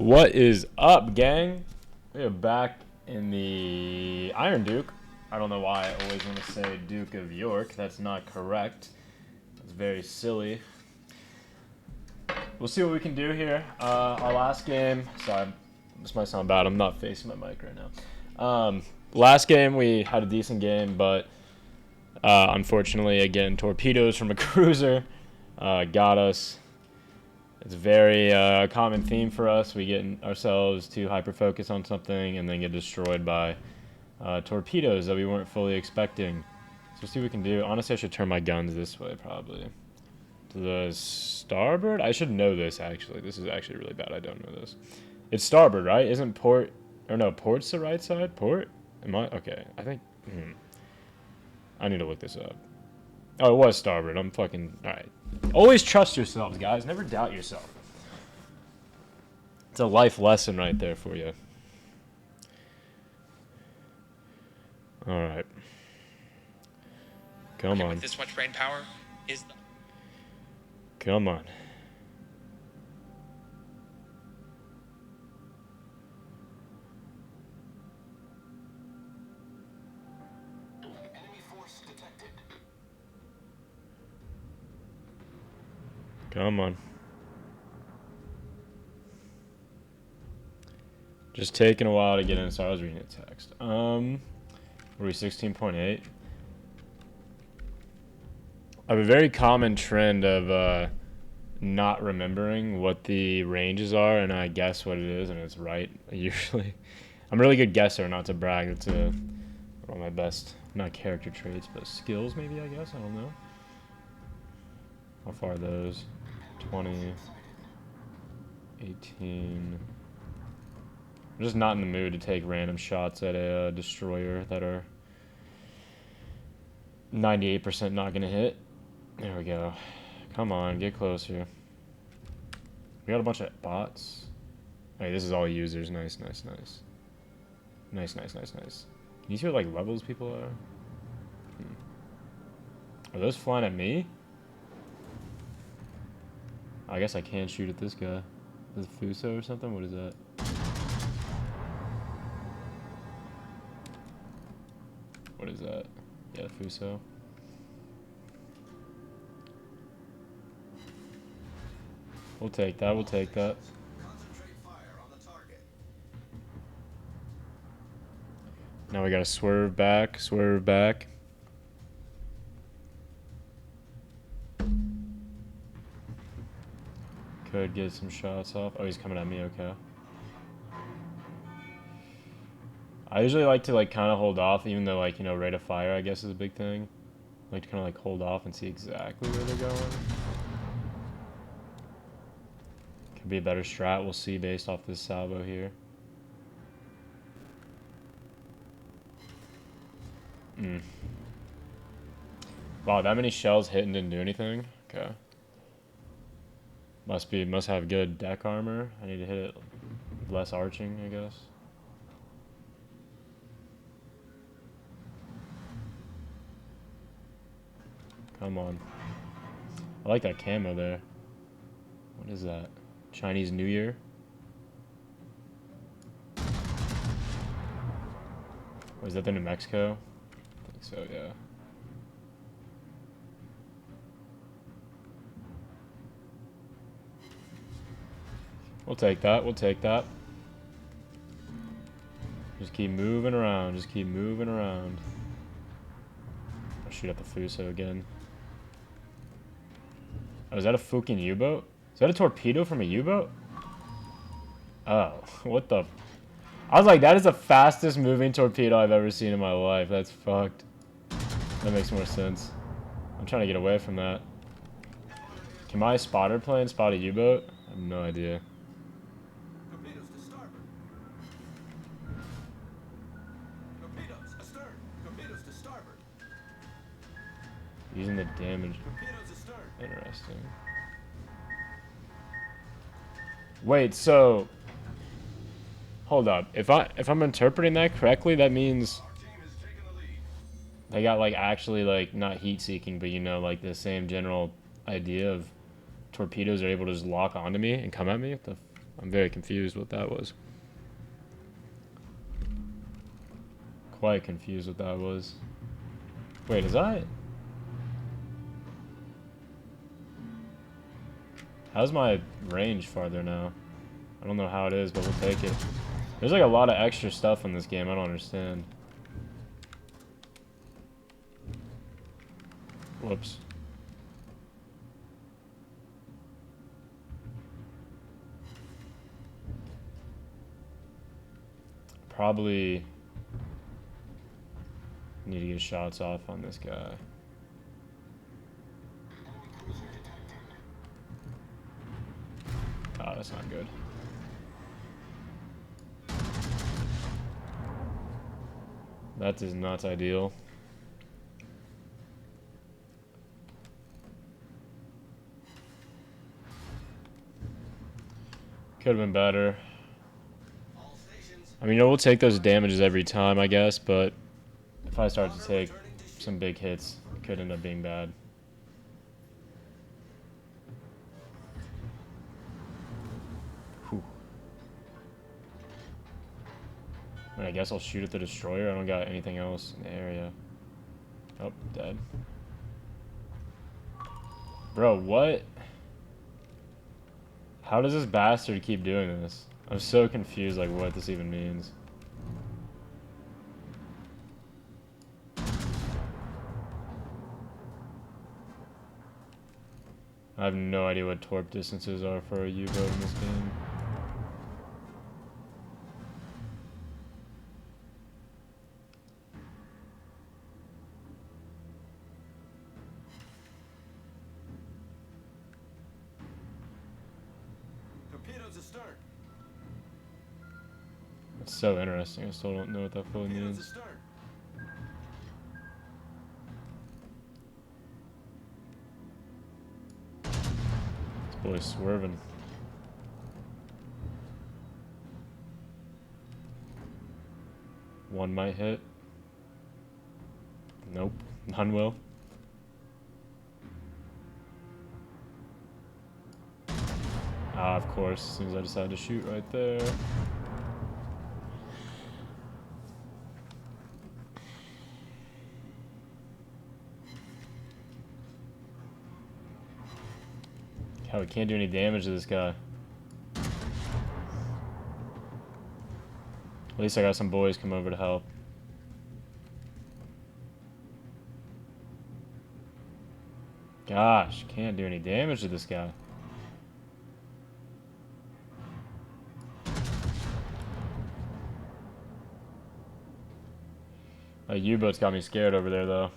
What is up, gang? We are back in the Iron Duke. I don't know why I always want to say Duke of York. That's not correct. It's very silly. We'll see what we can do here. Our last game. Sorry, this might sound bad. I'm not facing my mic right now. Last game we had a decent game, but unfortunately, again, torpedoes from a cruiser got us. It's a very common theme for us. We get ourselves too hyper-focused on something and then get destroyed by torpedoes that we weren't fully expecting. So we'll see what we can do. Honestly, I should turn my guns this way, probably. To the starboard? I should know this, actually. This is actually really bad. I don't know this. It's starboard, right? Isn't port... Or no, port's the right side? Port? Am I... Okay, I think... I need to look this up. Oh, it was starboard. I'm fucking... Alright. Always trust yourselves, guys. Never doubt yourself. It's a life lesson right there for you. Alright. Come on. With this much brain power is the... Come on. Come on. Just taking a while to get in. Sorry, I was reading a text. Were we 16.8? I have a very common trend of not remembering what the ranges are, and I guess what it is, and it's right, usually. I'm a really good guesser, not to brag. It's one of my best, not character traits, but skills, maybe, I guess. I don't know. How far are those? 20, 18. I'm just not in the mood to take random shots at a destroyer that are 98% not going to hit. There we go. Come on, get closer. We got a bunch of bots. Hey, this is all users. Nice, nice, nice. Nice, nice, nice, nice. Can you see what like levels people are? Are those flying at me? I guess I can shoot at this guy. Is it Fuso or something? What is that? What is that? Yeah, Fuso. We'll take that, we'll take that. Now we gotta swerve back, swerve back. Could get some shots off. Oh, he's coming at me, okay. I usually like to like kind of hold off, even though like, you know, rate of fire I guess is a big thing. I like to kind of like hold off and see exactly where they're going. Could be a better strat, we'll see based off this salvo here. Wow, that many shells hit and didn't do anything? Okay. Must have good deck armor. I need to hit it less arching, I guess. Come on. I like that camo there. What is that? Chinese New Year? Or is that the New Mexico? I think so, yeah. We'll take that, we'll take that. Just keep moving around, just keep moving around. I'll shoot at the Fuso again. Oh, is that a fucking U-boat? Is that a torpedo from a U-boat? Oh, what the... I was like, that is the fastest moving torpedo I've ever seen in my life. That's fucked. That makes more sense. I'm trying to get away from that. Can my spotter plane spot a U-boat? I have no idea. Using the damage. Interesting. Wait, so hold up. If I'm interpreting that correctly, that means they got like actually like not heat seeking, but you know like the same general idea of torpedoes are able to just lock onto me and come at me. What the I'm very confused what that was. Quite confused what that was. Wait, is that... How's my range farther now? I don't know how it is, but we'll take it. There's like a lot of extra stuff in this game I don't understand. Whoops. Probably need to get shots off on this guy. Oh, that's not good. That is not ideal. Could have been better. I mean, we'll take those damages every time, I guess, but if I start to take some big hits, it could end up being bad. Whew. I mean, I guess I'll shoot at the destroyer. I don't got anything else in the area. Oh, dead. Bro, what? How does this bastard keep doing this? I'm so confused, like, what this even means. I have no idea what torp distances are for a U-boat in this game. Torpedoes astern. It's so interesting. I still don't know what that fully means. Astern. This boy's swerving. One might hit. Nope, none will. Ah, of course, as soon as I decide to shoot right there. How we can't do any damage to this guy. At least I got some boys come over to help. Gosh, can't do any damage to this guy. A U-boat's got me scared over there, though.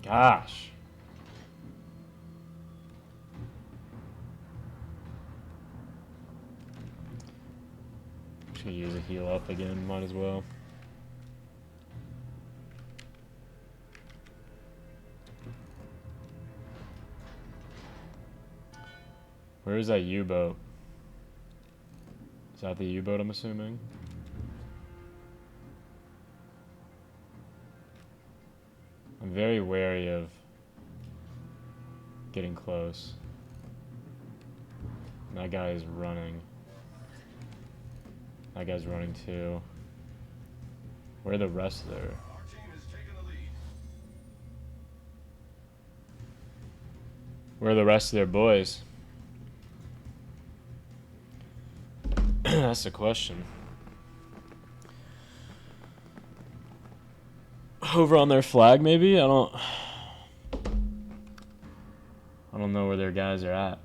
Gosh. Just gonna use a heal up again, might as well. Where is that U-boat? Is that the U-boat, I'm assuming? I'm very wary of getting close. That guy is running. That guy's running too. Where are the rest of their... Our team is taking the lead. Where are the rest of their boys? That's the question. Over on their flag, maybe? I don't know where their guys are at.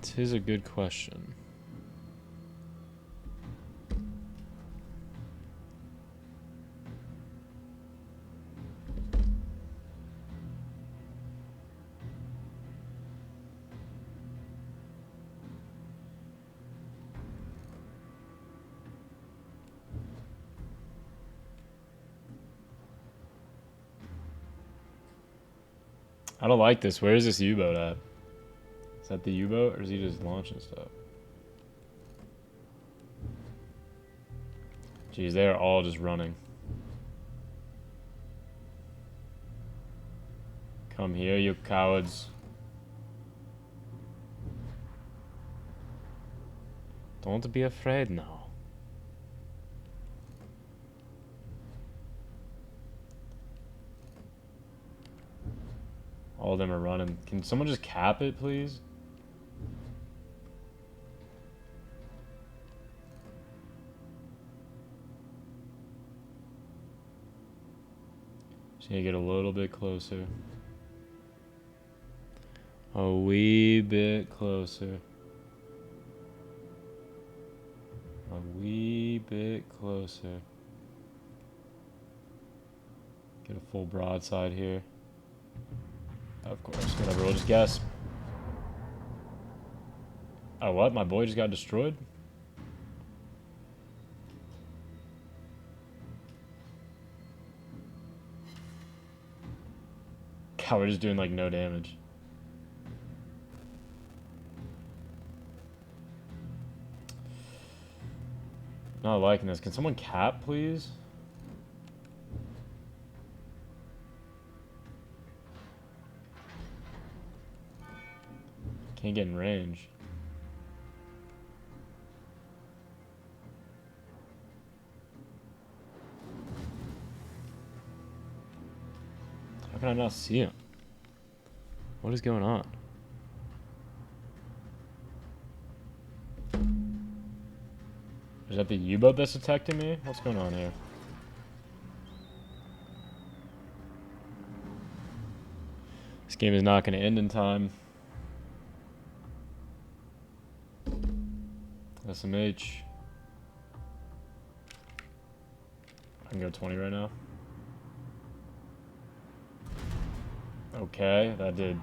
It is a good question. I don't like this. Where is this U-boat at? Is that the U-boat, or is he just launching stuff? Jeez, they are all just running. Come here, you cowards. Don't be afraid now. All of them are running. Can someone just cap it, please? Just need to get a little bit closer. A wee bit closer. A wee bit closer. Get a full broadside here. Of course, whatever, we'll just guess. Oh, what? My boy just got destroyed? God, we're just doing like no damage. Not liking this. Can someone cap, please? Can't get in range. How can I not see him? What is going on? Is that the U-boat that's detecting me? What's going on here? This game is not going to end in time. SMH. I can go 20 right now. Okay, that did...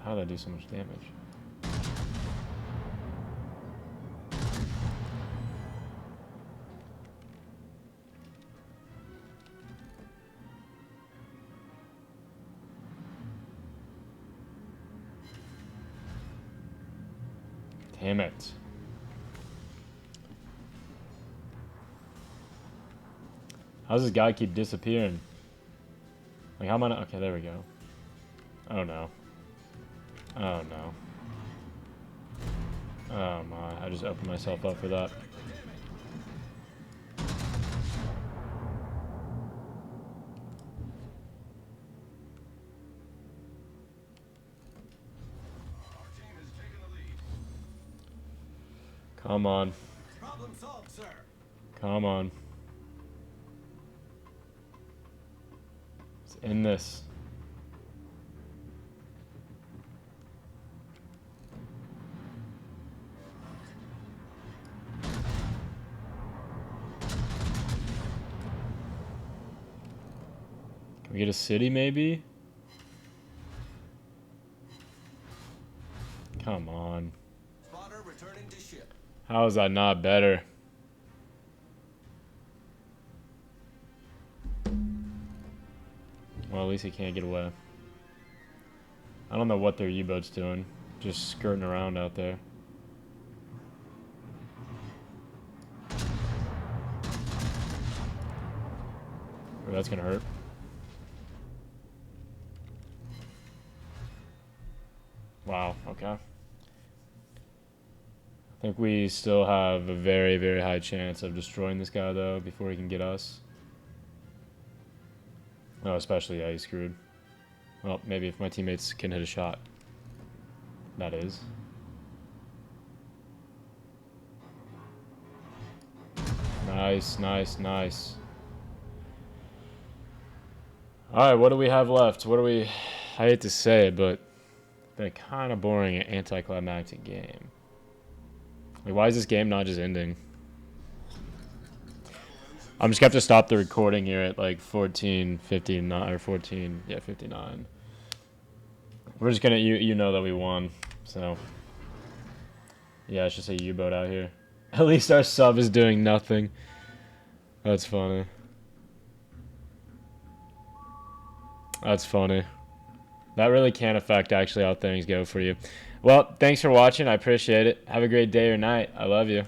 How did that do so much damage? Damn it. How does this guy keep disappearing? Like, how am I not... Okay, there we go. Oh, no. Oh, no. Oh, my. I just opened myself up for that. Come on. Problem solved, sir. Come on. Let's end this. Can we get a city, maybe? Come on. Spotter returning to ship. How is that not better? Well, at least he can't get away. I don't know what their U-boat's doing. Just skirting around out there. Oh, that's gonna hurt. Wow, okay. I think we still have a very, very high chance of destroying this guy, though, before he can get us. Oh, especially, yeah, he's screwed. Well, maybe if my teammates can hit a shot. That is. Nice, nice, nice. Alright, what do we have left? What do we... I hate to say it, but... It's been a kind of boring and anticlimactic game. Like, why is this game not just ending? I'm just gonna have to stop the recording here at like 14:59 or 14, yeah, 59. We're just gonna, you know that we won, so yeah, I should say U-boat out here. At least our sub is doing nothing. That's funny. That's funny. That really can affect actually how things go for you. Well, thanks for watching. I appreciate it. Have a great day or night. I love you.